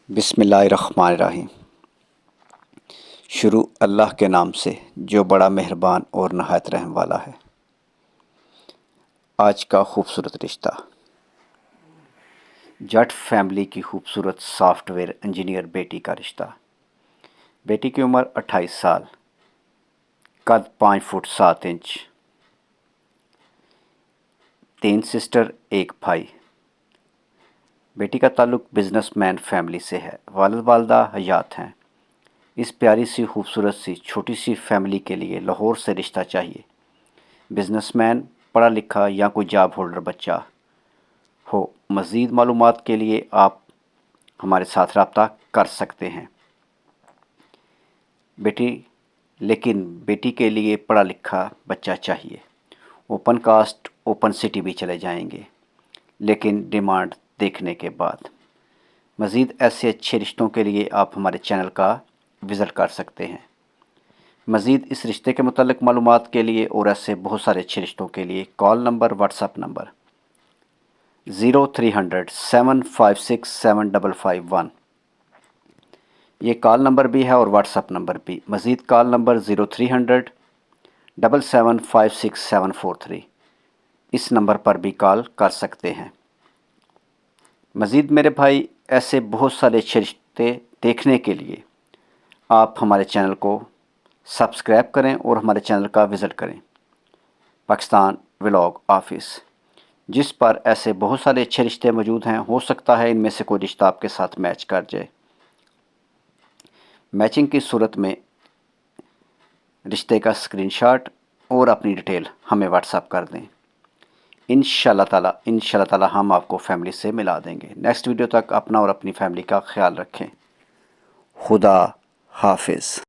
بسم اللہ الرحمن الرحیم۔ شروع اللہ کے نام سے جو بڑا مہربان اور نہایت رحم والا ہے۔ آج کا خوبصورت رشتہ۔ جٹ فیملی کی خوبصورت سافٹ ویئر انجینئر بیٹی کا رشتہ۔ بیٹی کی عمر 28 سال، قد 5 فٹ 7 انچ، 3 سسٹر 1 بھائی۔ بیٹی کا تعلق بزنس مین فیملی سے ہے، والد والدہ حیات ہیں۔ اس پیاری سی خوبصورت سی چھوٹی سی فیملی کے لیے لاہور سے رشتہ چاہیے۔ بزنس مین، پڑھا لکھا یا کوئی جاب ہولڈر بچہ ہو۔ مزید معلومات کے لیے آپ ہمارے ساتھ رابطہ کر سکتے ہیں۔ بیٹی کے لیے پڑھا لکھا بچہ چاہیے۔ اوپن کاسٹ، اوپن سٹی بھی چلے جائیں گے، لیکن ڈیمانڈ دیکھنے کے بعد۔ مزید ایسے اچھے رشتوں کے لیے آپ ہمارے چینل کا وزٹ کر سکتے ہیں۔ مزید اس رشتے کے متعلق معلومات کے لیے اور ایسے بہت سارے اچھے رشتوں کے لیے call number, what's app number 0300 756 7551، یہ کال نمبر بھی ہے اور واٹس ایپ نمبر بھی۔ مزید کال نمبر 0300 775 6743، اس نمبر پر بھی کال کر سکتے ہیں۔ مزید میرے بھائی، ایسے بہت سارے اچھے رشتے دیکھنے کے لیے آپ ہمارے چینل کو سبسکرائب کریں اور ہمارے چینل کا وزٹ کریں، پاکستان ولاگ آفس، جس پر ایسے بہت سارے اچھے رشتے موجود ہیں۔ ہو سکتا ہے ان میں سے کوئی رشتہ آپ کے ساتھ میچ کر جائے۔ میچنگ کی صورت میں رشتے کا اسکرین شاٹ اور اپنی ڈیٹیل ہمیں واٹس ایپ کر دیں۔ انشاءاللہ تعالی ہم آپ کو فیملی سے ملا دیں گے۔ نیکسٹ ویڈیو تک اپنا اور اپنی فیملی کا خیال رکھیں۔ خدا حافظ۔